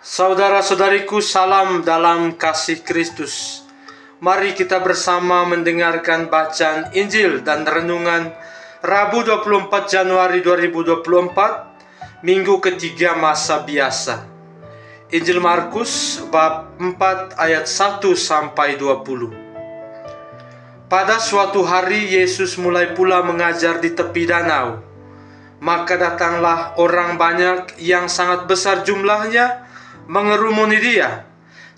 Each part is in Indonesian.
Saudara-saudariku, salam dalam kasih Kristus. Mari kita bersama mendengarkan bacaan Injil dan renungan Rabu 24 Januari 2024, Minggu ketiga masa biasa. Injil Markus bab 4 ayat 1-20. Pada suatu hari Yesus mulai pula mengajar di tepi danau. Maka datanglah orang banyak yang sangat besar jumlahnya mengerumuni dia,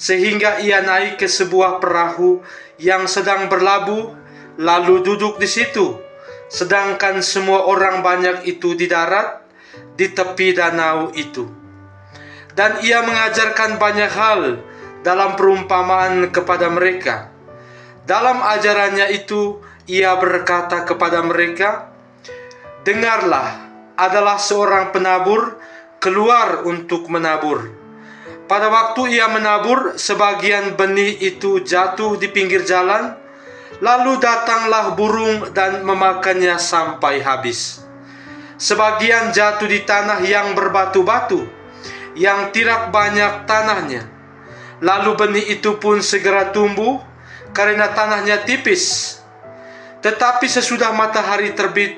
sehingga ia naik ke sebuah perahu yang sedang berlabuh, lalu duduk di situ, sedangkan semua orang banyak itu di darat, di tepi danau itu. Dan ia mengajarkan banyak hal dalam perumpamaan kepada mereka. Dalam ajarannya itu, ia berkata kepada mereka, "Dengarlah, adalah seorang penabur keluar untuk menabur. Pada waktu ia menabur, sebagian benih itu jatuh di pinggir jalan, lalu datanglah burung dan memakannya sampai habis. Sebagian jatuh di tanah yang berbatu-batu, yang tidak banyak tanahnya. Lalu benih itu pun segera tumbuh, karena tanahnya tipis. Tetapi sesudah matahari terbit,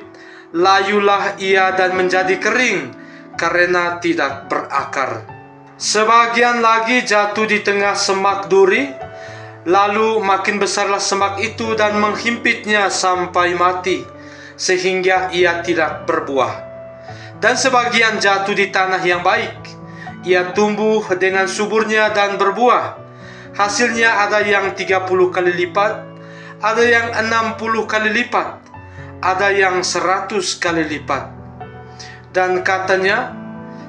layulah ia dan menjadi kering, karena tidak berakar. Sebagian lagi jatuh di tengah semak duri, lalu makin besarlah semak itu dan menghimpitnya sampai mati, sehingga ia tidak berbuah. Dan sebagian jatuh di tanah yang baik, ia tumbuh dengan suburnya dan berbuah. Hasilnya ada yang 30 kali lipat, ada yang 60 kali lipat, ada yang 100 kali lipat." Dan katanya,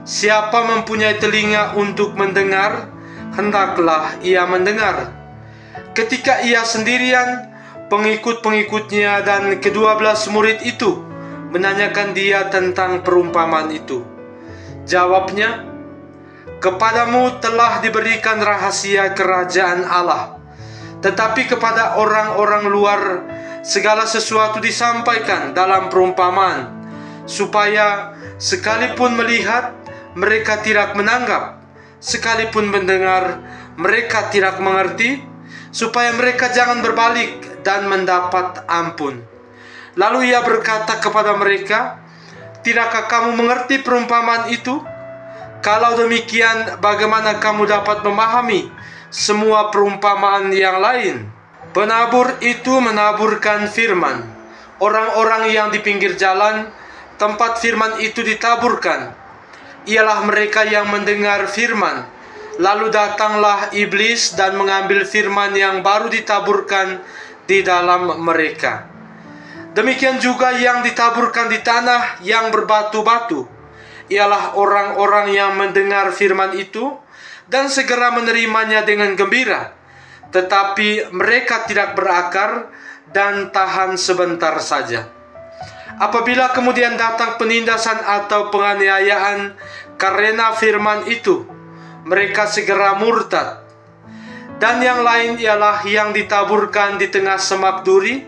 "Siapa mempunyai telinga untuk mendengar, hendaklah ia mendengar." Ketika ia sendirian, pengikut-pengikutnya dan ke-12 murid itu menanyakan dia tentang perumpamaan itu. Jawabnya, "Kepadamu telah diberikan rahasia kerajaan Allah, tetapi kepada orang-orang luar segala sesuatu disampaikan dalam perumpamaan, supaya sekalipun melihat, mereka tidak menanggap, sekalipun mendengar, mereka tidak mengerti, supaya mereka jangan berbalik dan mendapat ampun." Lalu ia berkata kepada mereka, "Tidakkah kamu mengerti perumpamaan itu? Kalau demikian, bagaimana kamu dapat memahami semua perumpamaan yang lain?" Penabur itu menaburkan firman. Orang-orang yang di pinggir jalan, tempat firman itu ditaburkan, ialah mereka yang mendengar firman. Lalu datanglah iblis dan mengambil firman yang baru ditaburkan di dalam mereka. Demikian juga yang ditaburkan di tanah yang berbatu-batu, ialah orang-orang yang mendengar firman itu dan segera menerimanya dengan gembira, tetapi mereka tidak berakar dan tahan sebentar saja. Apabila kemudian datang penindasan atau penganiayaan karena firman itu, mereka segera murtad. Dan yang lain ialah yang ditaburkan di tengah semak duri.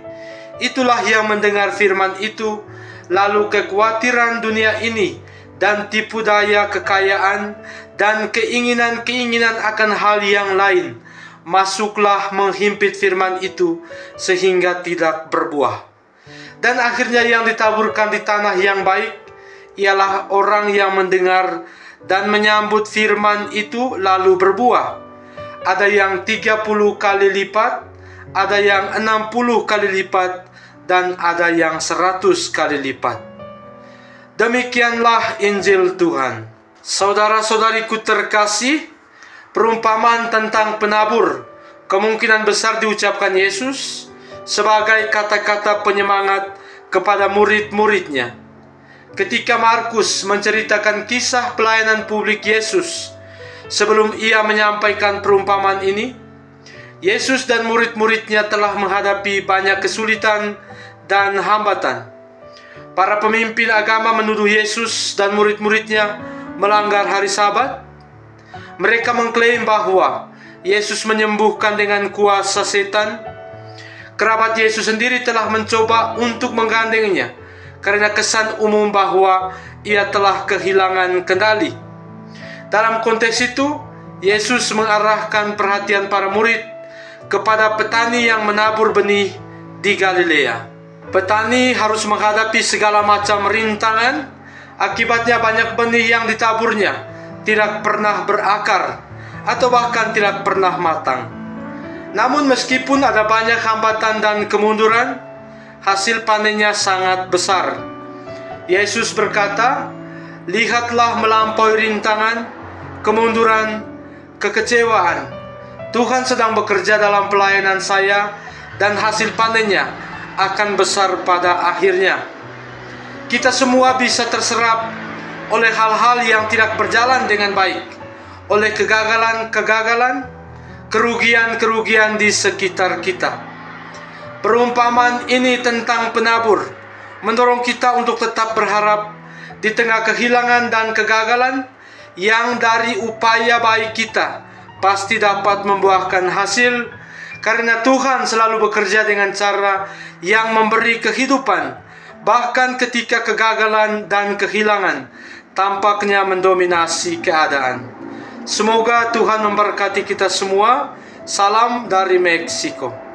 Itulah yang mendengar firman itu, lalu kekhawatiran dunia ini dan tipu daya kekayaan dan keinginan-keinginan akan hal yang lain masuklah menghimpit firman itu sehingga tidak berbuah. Dan akhirnya yang ditaburkan di tanah yang baik ialah orang yang mendengar dan menyambut firman itu lalu berbuah. Ada yang 30 kali lipat, ada yang 60 kali lipat, dan ada yang 100 kali lipat. Demikianlah Injil Tuhan. Saudara-saudariku terkasih, perumpamaan tentang penabur kemungkinan besar diucapkan Yesus sebagai kata-kata penyemangat kepada murid-muridnya. Ketika Markus menceritakan kisah pelayanan publik Yesus, sebelum ia menyampaikan perumpamaan ini, Yesus dan murid-muridnya telah menghadapi banyak kesulitan dan hambatan. Para pemimpin agama menuduh Yesus dan murid-muridnya melanggar hari Sabat. Mereka mengklaim bahwa Yesus menyembuhkan dengan kuasa setan. Kerabat Yesus sendiri telah mencoba untuk menggandengnya karena kesan umum bahwa ia telah kehilangan kendali. Dalam konteks itu, Yesus mengarahkan perhatian para murid kepada petani yang menabur benih di Galilea. Petani harus menghadapi segala macam rintangan, akibatnya banyak benih yang ditaburnya tidak pernah berakar atau bahkan tidak pernah matang. Namun meskipun ada banyak hambatan dan kemunduran, hasil panennya sangat besar. Yesus berkata, "Lihatlah melampaui rintangan, kemunduran, kekecewaan. Tuhan sedang bekerja dalam pelayanan saya dan hasil panennya akan besar pada akhirnya." Kita semua bisa terserap oleh hal-hal yang tidak berjalan dengan baik, oleh kegagalan-kegagalan, kerugian-kerugian di sekitar kita. Perumpamaan ini tentang penabur mendorong kita untuk tetap berharap di tengah kehilangan dan kegagalan yang dari upaya baik kita pasti dapat membuahkan hasil, karena Tuhan selalu bekerja dengan cara yang memberi kehidupan bahkan ketika kegagalan dan kehilangan tampaknya mendominasi keadaan. Semoga Tuhan memberkati kita semua. Salam dari Meksiko.